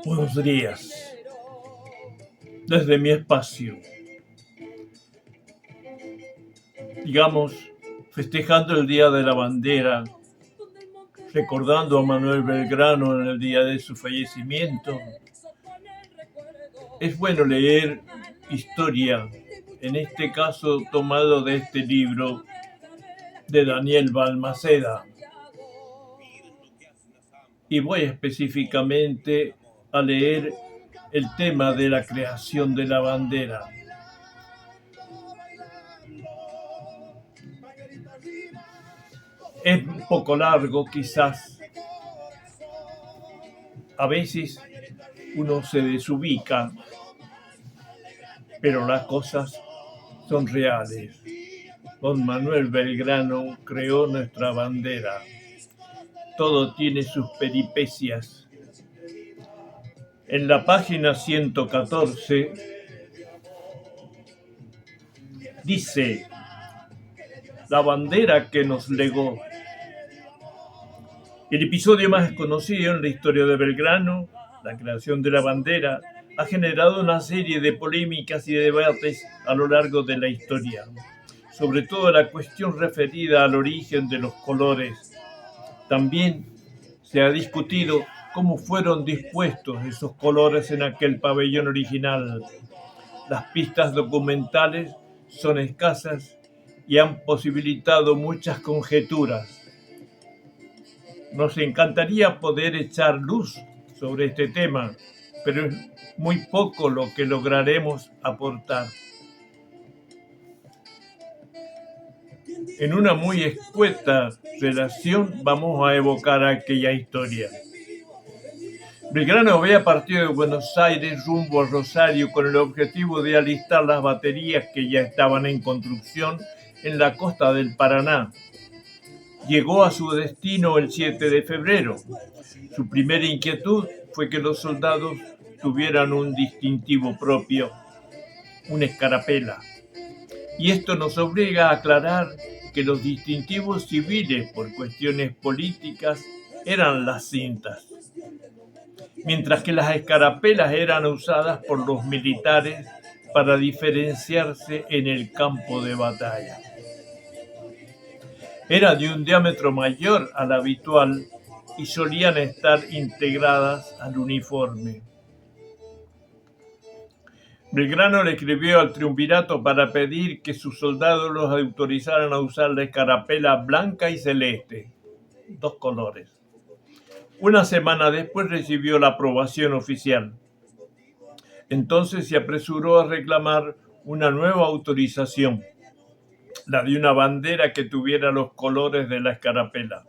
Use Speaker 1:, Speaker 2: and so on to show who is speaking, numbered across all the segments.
Speaker 1: Buenos días. Desde mi espacio, digamos, festejando el Día de la Bandera, recordando a Manuel Belgrano en el día de su fallecimiento, es bueno leer historia, en este caso tomado de este libro de Daniel Balmaceda. Y voy específicamente a leer el tema de la creación de la bandera. Es un poco largo quizás. A veces uno se desubica, pero las cosas son reales. Don Manuel Belgrano creó nuestra bandera. Todo tiene sus peripecias. En la página 114 dice: la bandera que nos legó. El episodio más conocido en la historia de Belgrano, la creación de la bandera, ha generado una serie de polémicas y debates a lo largo de la historia, sobre todo la cuestión referida al origen de los colores. También se ha discutido cómo fueron dispuestos esos colores en aquel pabellón original. Las pistas documentales son escasas y han posibilitado muchas conjeturas. Nos encantaría poder echar luz sobre este tema, pero es muy poco lo que lograremos aportar. En una muy escueta relación vamos a evocar aquella historia. Belgrano había partido de Buenos Aires rumbo a Rosario con el objetivo de alistar las baterías que ya estaban en construcción en la costa del Paraná. Llegó a su destino el 7 de febrero. Su primera inquietud fue que los soldados tuvieran un distintivo propio, una escarapela. Y esto nos obliga a aclarar que los distintivos civiles, por cuestiones políticas, eran las cintas, mientras que las escarapelas eran usadas por los militares para diferenciarse en el campo de batalla. Era de un diámetro mayor al habitual y solían estar integradas al uniforme. Belgrano le escribió al triunvirato para pedir que sus soldados los autorizaran a usar la escarapela blanca y celeste, dos colores. Una semana después recibió la aprobación oficial. Entonces se apresuró a reclamar una nueva autorización, la de una bandera que tuviera los colores de la escarapela.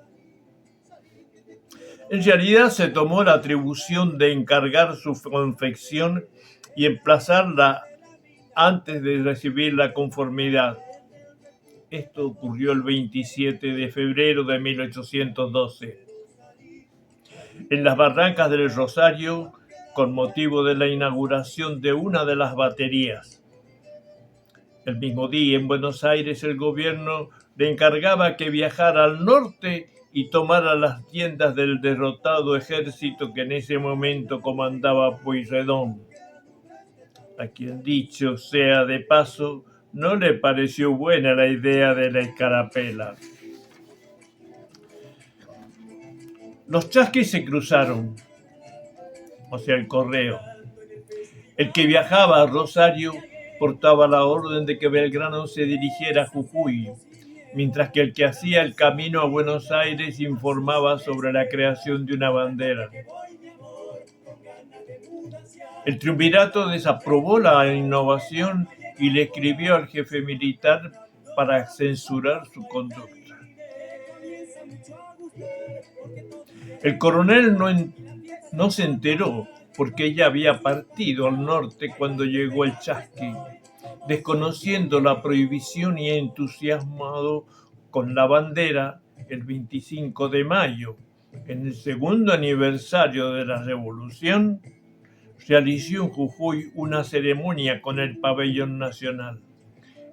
Speaker 1: En realidad se tomó la atribución de encargar su confección y emplazarla antes de recibir la conformidad. Esto ocurrió el 27 de febrero de 1812. En las barrancas del Rosario, con motivo de la inauguración de una de las baterías. El mismo día, en Buenos Aires, el gobierno le encargaba que viajara al norte y tomara las tiendas del derrotado ejército que en ese momento comandaba Pueyrredón, a quien, dicho sea de paso, no le pareció buena la idea de la escarapela. Los chasquis se cruzaron, o sea, el correo. El que viajaba a Rosario portaba la orden de que Belgrano se dirigiera a Jujuy, mientras que el que hacía el camino a Buenos Aires informaba sobre la creación de una bandera. El triunvirato desaprobó la innovación y le escribió al jefe militar para censurar su conducta. El coronel no se enteró porque ella había partido al norte cuando llegó el chasqui, desconociendo la prohibición y entusiasmado con la bandera el 25 de mayo, en el segundo aniversario de la Revolución, realizó en Jujuy una ceremonia con el pabellón nacional,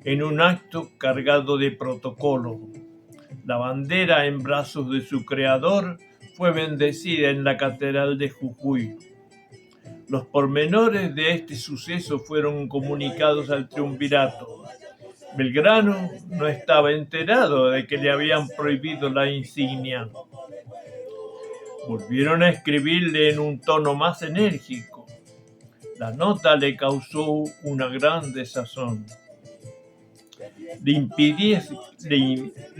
Speaker 1: en un acto cargado de protocolo. La bandera en brazos de su creador fue bendecida en la Catedral de Jujuy. Los pormenores de este suceso fueron comunicados al triunvirato. Belgrano no estaba enterado de que le habían prohibido la insignia. Volvieron a escribirle en un tono más enérgico. La nota le causó una gran desazón. Le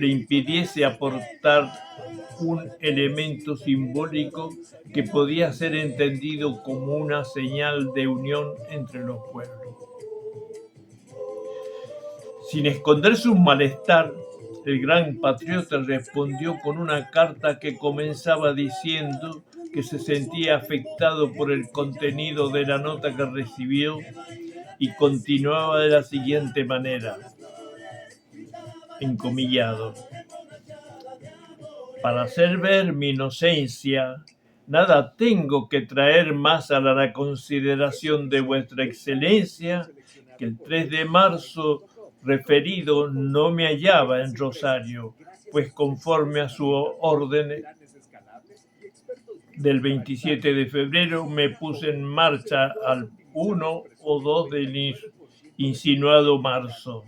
Speaker 1: impidiese aportar un elemento simbólico que podía ser entendido como una señal de unión entre los pueblos. Sin esconder su malestar, el gran patriota respondió con una carta que comenzaba diciendo que se sentía afectado por el contenido de la nota que recibió y continuaba de la siguiente manera, encomillado. Para hacer ver mi inocencia, nada tengo que traer más a la consideración de vuestra excelencia que el 3 de marzo referido no me hallaba en Rosario, pues conforme a su orden del 27 de febrero me puse en marcha al 1 o 2 del insinuado marzo.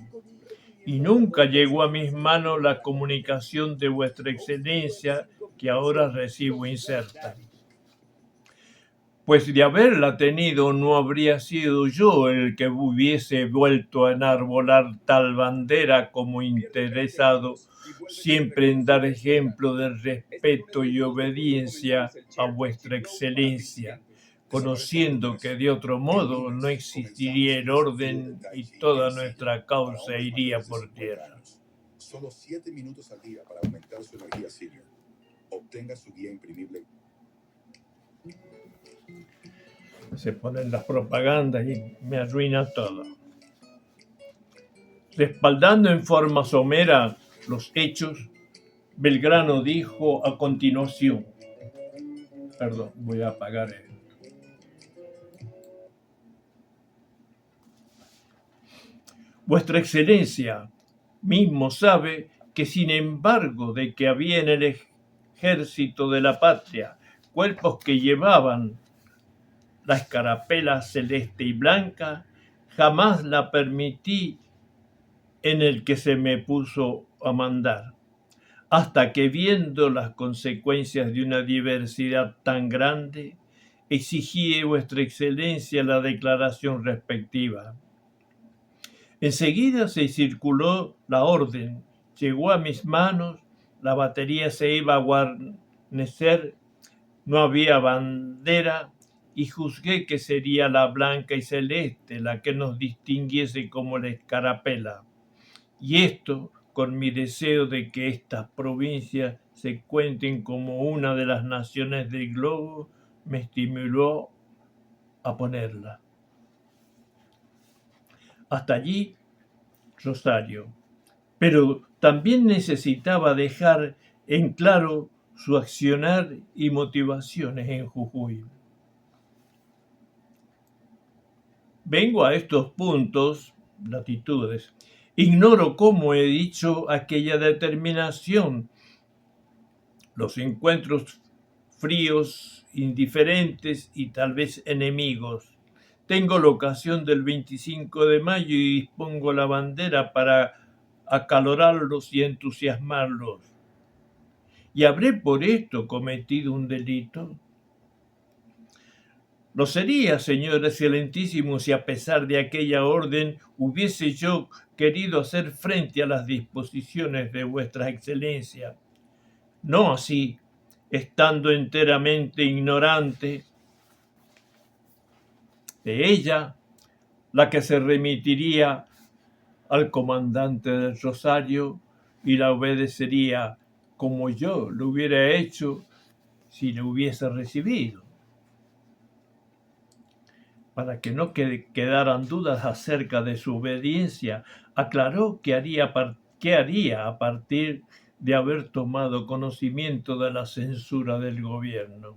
Speaker 1: Y nunca llegó a mis manos la comunicación de vuestra excelencia que ahora recibo incerta. Pues de haberla tenido no habría sido yo el que hubiese vuelto a enarbolar tal bandera como interesado siempre en dar ejemplo de respeto y obediencia a vuestra excelencia, conociendo que de otro modo no existiría el orden y toda nuestra causa iría por tierra.
Speaker 2: Solo 7 minutos al día para aumentar su energía senior. Obtenga su guía imprimible.
Speaker 1: Se ponen las propagandas y me arruina todo. Respaldando en forma somera los hechos, Belgrano dijo a continuación, voy a apagar esto. Vuestra excelencia mismo sabe que sin embargo de que había en el ejército de la patria cuerpos que llevaban la escarapela celeste y blanca, jamás la permití en el que se me puso a mandar, hasta que viendo las consecuencias de una diversidad tan grande, exigí a vuestra excelencia la declaración respectiva. Enseguida se circuló la orden, llegó a mis manos, la batería se iba a guarnecer, no había bandera y juzgué que sería la blanca y celeste la que nos distinguiese como la escarapela. Y esto con mi deseo de que estas provincias se cuenten como una de las naciones del globo, me estimuló a ponerla. Hasta allí, Rosario. Pero también necesitaba dejar en claro su accionar y motivaciones en Jujuy. Vengo a estos puntos, latitudes. Ignoro cómo he dicho aquella determinación. Los encuentros fríos, indiferentes y tal vez enemigos. Tengo la ocasión del 25 de mayo y dispongo la bandera para acalorarlos y entusiasmarlos. ¿Y habré por esto cometido un delito? Lo sería, señor excelentísimo, si a pesar de aquella orden hubiese yo querido hacer frente a las disposiciones de vuestra excelencia. No así, estando enteramente ignorante de ella, la que se remitiría al comandante del Rosario y la obedecería como yo lo hubiera hecho si le hubiese recibido. Para que no quedaran dudas acerca de su obediencia, aclaró qué haría a partir de haber tomado conocimiento de la censura del gobierno.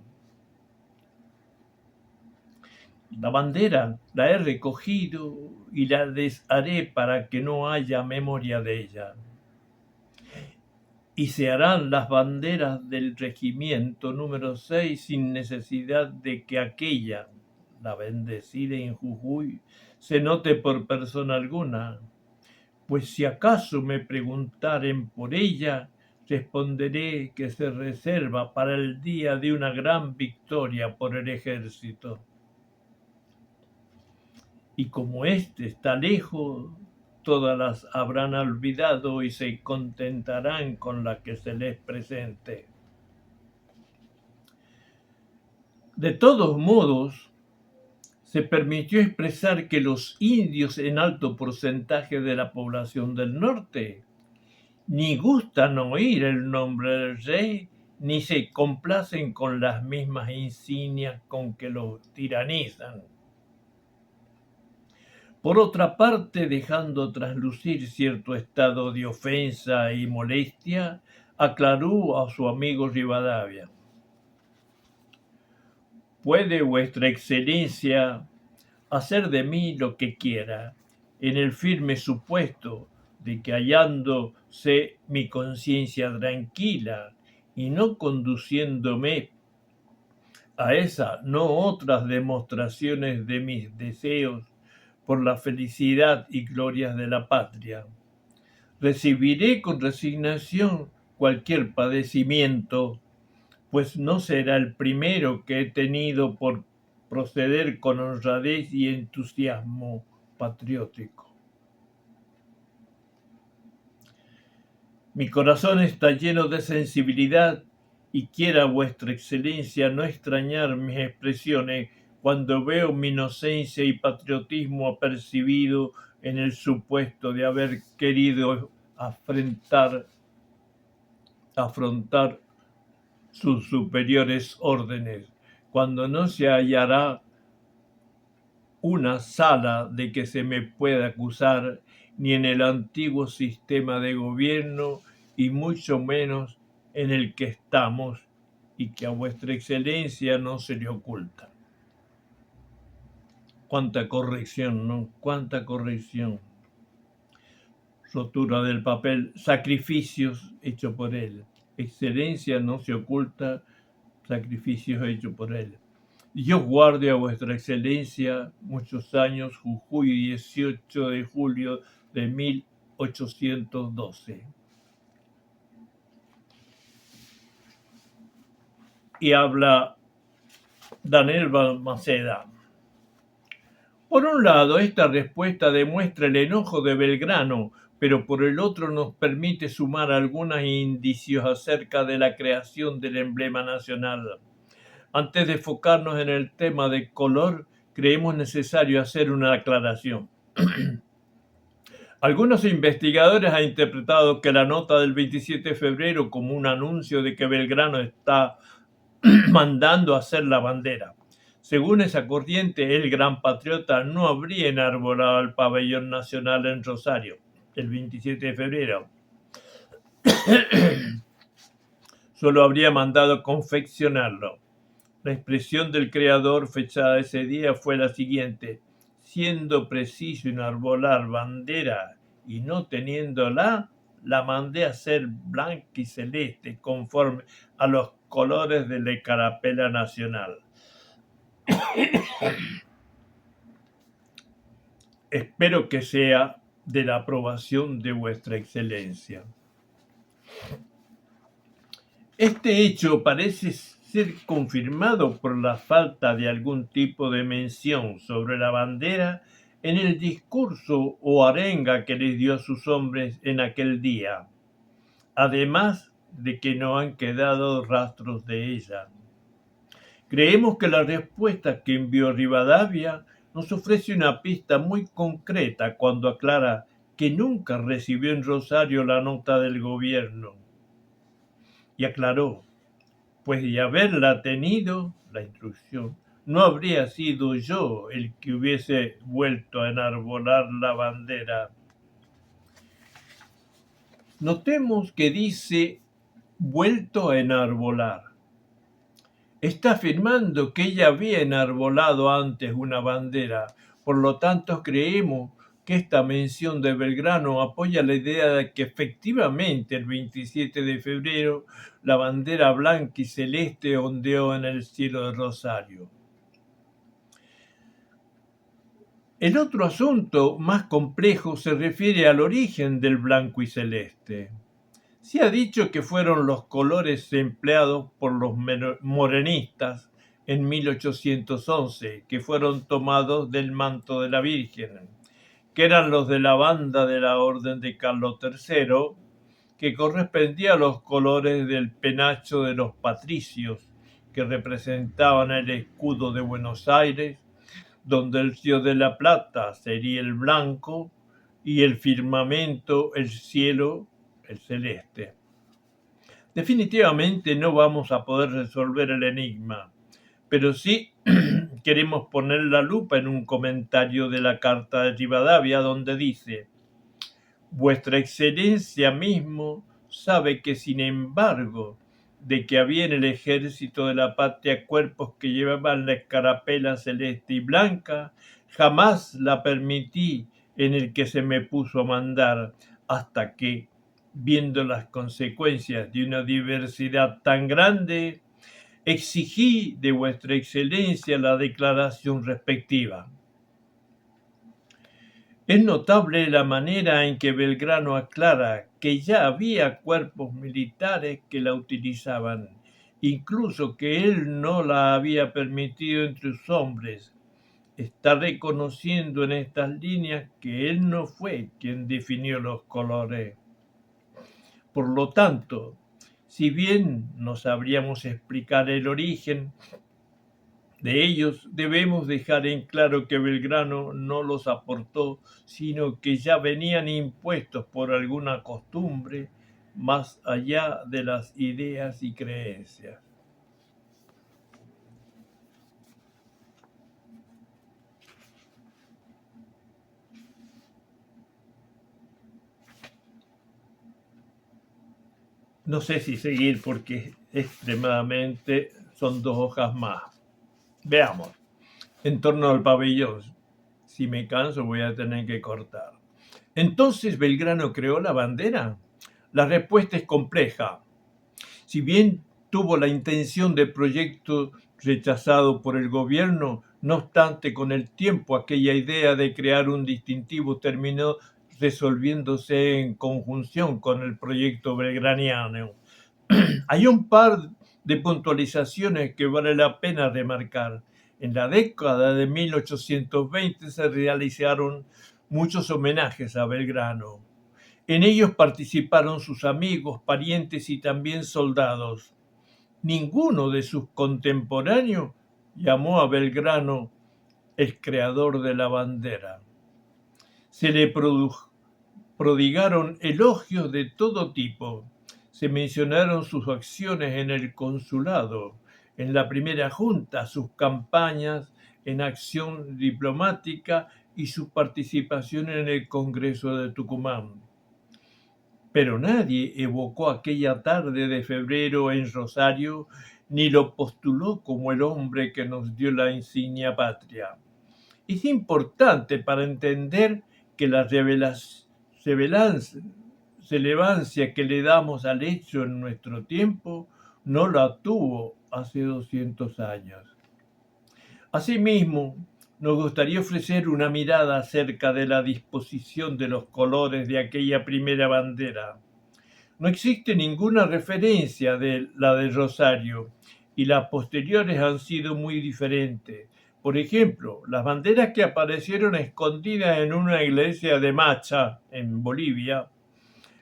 Speaker 1: La bandera la he recogido y la desharé para que no haya memoria de ella. Y se harán las banderas del regimiento número 6 sin necesidad de que aquella, la bendecida en Jujuy, se note por persona alguna, pues si acaso me preguntaren por ella, responderé que se reserva para el día de una gran victoria por el ejército. Y como éste está lejos, todas las habrán olvidado y se contentarán con la que se les presente. De todos modos, se permitió expresar que los indios en alto porcentaje de la población del norte ni gustan oír el nombre del rey, ni se complacen con las mismas insignias con que los tiranizan. Por otra parte, dejando traslucir cierto estado de ofensa y molestia, aclaró a su amigo Rivadavia: «Puede vuestra excelencia hacer de mí lo que quiera, en el firme supuesto de que hallándose mi conciencia tranquila y no conduciéndome a esa no otras demostraciones de mis deseos por la felicidad y glorias de la patria, recibiré con resignación cualquier padecimiento, pues no será el primero que he tenido por proceder con honradez y entusiasmo patriótico. Mi corazón está lleno de sensibilidad y quiera vuestra excelencia no extrañar mis expresiones cuando veo mi inocencia y patriotismo apercibido en el supuesto de haber querido afrontar sus superiores órdenes, cuando no se hallará una sala de que se me pueda acusar, ni en el antiguo sistema de gobierno, y mucho menos en el que estamos, y que a vuestra excelencia no se le oculta». Cuánta corrección, ¿no? Cuánta corrección. Rotura del papel, sacrificios hechos por él. Excelencia no se oculta, sacrificios hechos por él. Dios guarde a vuestra excelencia muchos años. Jujuy, 18 de julio de 1812. Y habla Daniel Balmaceda. Por un lado, esta respuesta demuestra el enojo de Belgrano, pero por el otro nos permite sumar algunos indicios acerca de la creación del emblema nacional. Antes de enfocarnos en el tema de color, creemos necesario hacer una aclaración. Algunos investigadores han interpretado que la nota del 27 de febrero como un anuncio de que Belgrano está mandando hacer la bandera. Según esa corriente, el gran patriota no habría enarbolado el pabellón nacional en Rosario el 27 de febrero. Solo habría mandado confeccionarlo. La expresión del creador fechada ese día fue la siguiente: siendo preciso enarbolar bandera y no teniéndola, la mandé a hacer blanca y celeste conforme a los colores de la carapela nacional. Espero que sea de la aprobación de vuestra excelencia. Este hecho parece ser confirmado por la falta de algún tipo de mención sobre la bandera en el discurso o arenga que les dio a sus hombres en aquel día, además de que no han quedado rastros de ella. Creemos que la respuesta que envió Rivadavia nos ofrece una pista muy concreta cuando aclara que nunca recibió en Rosario la nota del gobierno. Y aclaró: pues de haberla tenido, la instrucción, no habría sido yo el que hubiese vuelto a enarbolar la bandera. Notemos que dice vuelto a enarbolar. Está afirmando que ella había enarbolado antes una bandera. Por lo tanto, creemos que esta mención de Belgrano apoya la idea de que efectivamente el 27 de febrero la bandera blanca y celeste ondeó en el cielo de Rosario. El otro asunto más complejo se refiere al origen del blanco y celeste. Se ha dicho que fueron los colores empleados por los morenistas en 1811, que fueron tomados del manto de la Virgen, que eran los de la banda de la Orden de Carlos III, que correspondía a los colores del penacho de los patricios, que representaban el escudo de Buenos Aires, donde el río de la Plata sería el blanco y el firmamento, el cielo, el celeste. Definitivamente no vamos a poder resolver el enigma, pero sí queremos poner la lupa en un comentario de la Carta de Rivadavia donde dice: Vuestra Excelencia mismo sabe que, sin embargo, de que había en el ejército de la patria cuerpos que llevaban la escarapela celeste y blanca, jamás la permití en el que se me puso a mandar, hasta que, viendo las consecuencias de una diversidad tan grande, exigí de vuestra Excelencia la declaración respectiva. Es notable la manera en que Belgrano aclara que ya había cuerpos militares que la utilizaban, incluso que él no la había permitido entre sus hombres. Está reconociendo en estas líneas que él no fue quien definió los colores. Por lo tanto, si bien no sabríamos explicar el origen de ellos, debemos dejar en claro que Belgrano no los aportó, sino que ya venían impuestos por alguna costumbre más allá de las ideas y creencias. No sé si seguir porque extremadamente son 2 hojas más. Veamos. En torno al pabellón. Si me canso voy a tener que cortar. ¿Entonces Belgrano creó la bandera? La respuesta es compleja. Si bien tuvo la intención de proyecto rechazado por el gobierno, no obstante, con el tiempo aquella idea de crear un distintivo terminó resolviéndose en conjunción con el proyecto belgraniano. Hay un par de puntualizaciones que vale la pena remarcar. En la década de 1820 se realizaron muchos homenajes a Belgrano. En ellos participaron sus amigos, parientes y también soldados. Ninguno de sus contemporáneos llamó a Belgrano el creador de la bandera. Se le prodigaron elogios de todo tipo. Se mencionaron sus acciones en el consulado, en la primera junta, sus campañas en acción diplomática y su participación en el Congreso de Tucumán. Pero nadie evocó aquella tarde de febrero en Rosario, ni lo postuló como el hombre que nos dio la insignia patria. Es importante para entender que la relevancia que le damos al hecho en nuestro tiempo no la tuvo hace 200 años. Asimismo, nos gustaría ofrecer una mirada acerca de la disposición de los colores de aquella primera bandera. No existe ninguna referencia de la de Rosario y las posteriores han sido muy diferentes. Por ejemplo, las banderas que aparecieron escondidas en una iglesia de Macha, en Bolivia,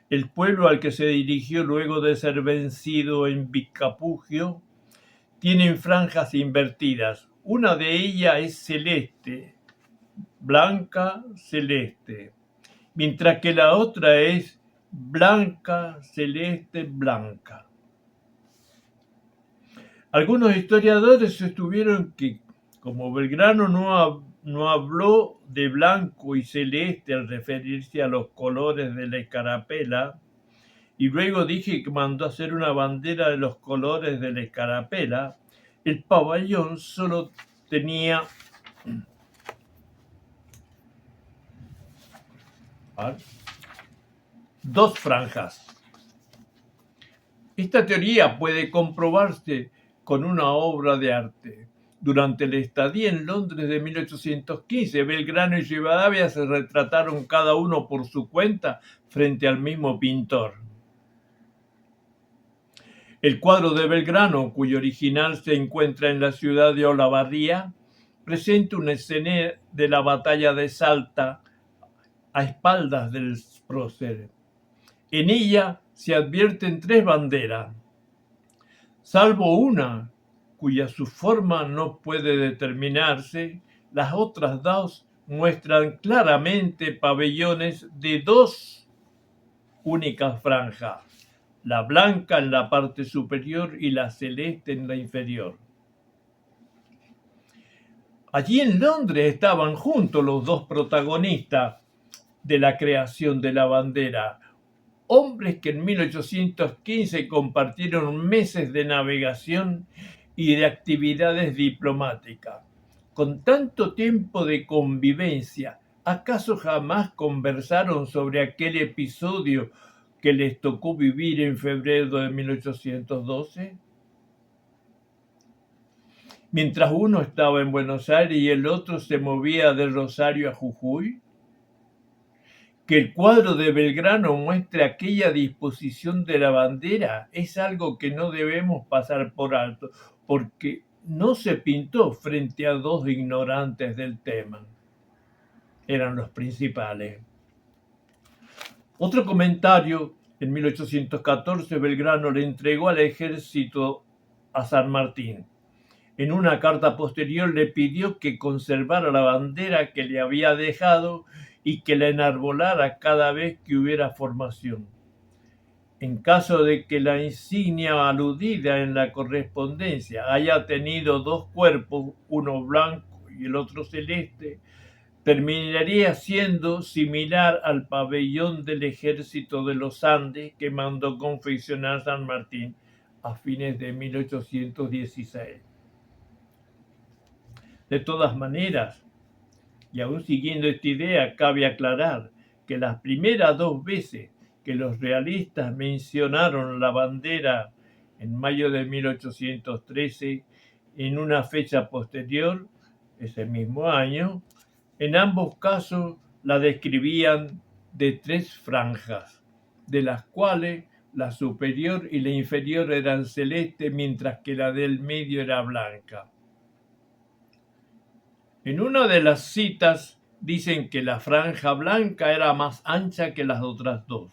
Speaker 1: el pueblo al que se dirigió luego de ser vencido en Vicapugio, tienen franjas invertidas. Una de ellas es celeste, blanca, celeste, mientras que la otra es blanca, celeste, blanca. Algunos historiadores sostuvieron que, como Belgrano no habló de blanco y celeste al referirse a los colores de la escarapela, y luego dije que mandó hacer una bandera de los colores de la escarapela, el pabellón solo tenía 2 franjas. Esta teoría puede comprobarse con una obra de arte. Durante la estadía en Londres de 1815, Belgrano y Rivadavia se retrataron cada uno por su cuenta frente al mismo pintor. El cuadro de Belgrano, cuyo original se encuentra en la ciudad de Olavarría, presenta una escena de la batalla de Salta a espaldas del prócer. En ella se advierten 3 banderas, salvo una cuya su forma no puede determinarse. Las otras 2 muestran claramente pabellones de 2 únicas franjas, la blanca en la parte superior y la celeste en la inferior. Allí en Londres estaban juntos los 2 protagonistas de la creación de la bandera, hombres que en 1815 compartieron meses de navegación y de actividades diplomáticas. Con tanto tiempo de convivencia, ¿acaso jamás conversaron sobre aquel episodio que les tocó vivir en febrero de 1812? Mientras uno estaba en Buenos Aires y el otro se movía de Rosario a Jujuy. Que el cuadro de Belgrano muestre aquella disposición de la bandera es algo que no debemos pasar por alto, porque no se pintó frente a 2 ignorantes del tema. Eran los principales. Otro comentario: en 1814 Belgrano le entregó al ejército a San Martín. En una carta posterior le pidió que conservara la bandera que le había dejado y que la enarbolara cada vez que hubiera formación. En caso de que la insignia aludida en la correspondencia haya tenido 2 cuerpos, uno blanco y el otro celeste, terminaría siendo similar al pabellón del ejército de los Andes que mandó confeccionar San Martín a fines de 1816. De todas maneras, y aún siguiendo esta idea, cabe aclarar que las primeras 2 veces que los realistas mencionaron la bandera en mayo de 1813, en una fecha posterior, ese mismo año, en ambos casos la describían de 3 franjas, de las cuales la superior y la inferior eran celeste, mientras que la del medio era blanca. En una de las citas dicen que la franja blanca era más ancha que las otras 2.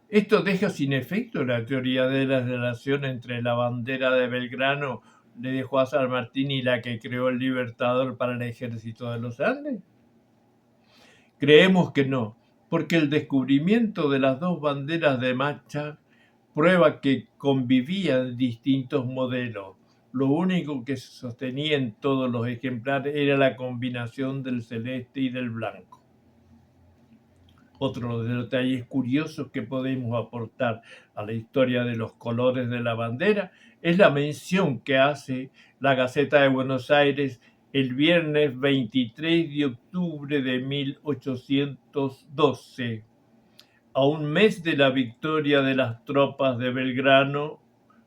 Speaker 1: Esto deja sin efecto la teoría de la relación entre la bandera de Belgrano le dejó a San Martín y la que creó el Libertador para el ejército de los Andes. Creemos que no, porque el descubrimiento de las 2 banderas de marcha prueba que convivían distintos modelos. Lo único que se sostenía en todos los ejemplares era la combinación del celeste y del blanco. Otro de los detalles curiosos que podemos aportar a la historia de los colores de la bandera es la mención que hace la Gaceta de Buenos Aires el viernes 23 de octubre de 1812, a un mes de la victoria de las tropas de Belgrano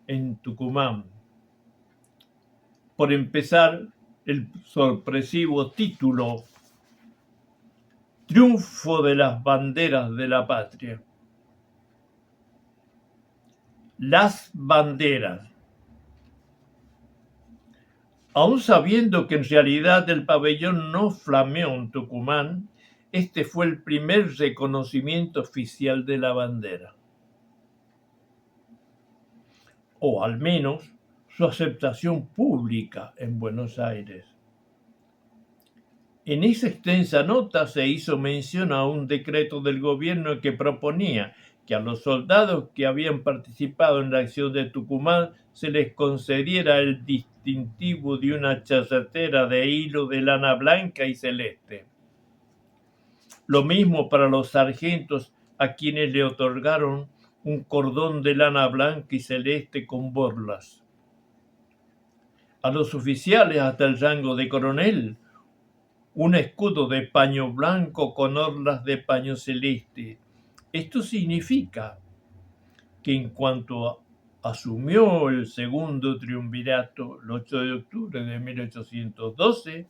Speaker 1: en Tucumán. Por empezar, el sorpresivo título Triunfo de las banderas de la patria. Las banderas. Aún sabiendo que en realidad el pabellón no flameó en Tucumán, este fue el primer reconocimiento oficial de la bandera. O al menos su aceptación pública en Buenos Aires. En esa extensa nota se hizo mención a un decreto del gobierno que proponía que a los soldados que habían participado en la acción de Tucumán se les concediera el distintivo de una chacetera de hilo de lana blanca y celeste. Lo mismo para los sargentos, a quienes le otorgaron un cordón de lana blanca y celeste con borlas. A los oficiales hasta el rango de coronel, un escudo de paño blanco con orlas de paño celeste. Esto significa que en cuanto asumió el segundo triunvirato el 8 de octubre de 1812,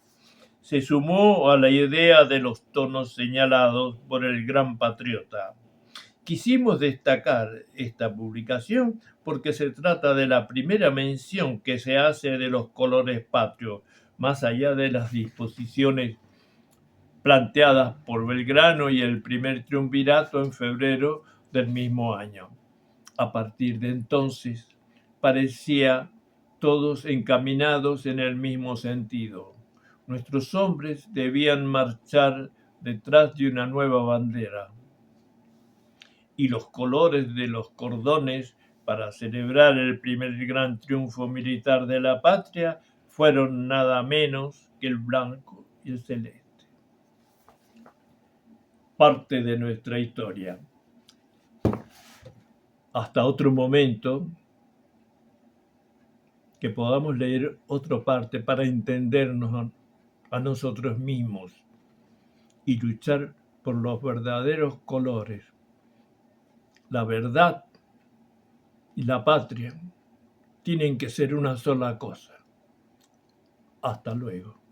Speaker 1: se sumó a la idea de los tonos señalados por el gran patriota. Quisimos destacar esta publicación porque se trata de la primera mención que se hace de los colores patrios, más allá de las disposiciones planteadas por Belgrano y el primer triunvirato en febrero del mismo año. A partir de entonces, parecía todos encaminados en el mismo sentido. Nuestros hombres debían marchar detrás de una nueva bandera, y los colores de los cordones para celebrar el primer gran triunfo militar de la patria fueron nada menos que el blanco y el celeste. Parte de nuestra historia. Hasta otro momento, que podamos leer otra parte para entendernos a nosotros mismos y luchar por los verdaderos colores. La verdad y la patria tienen que ser una sola cosa. Hasta luego.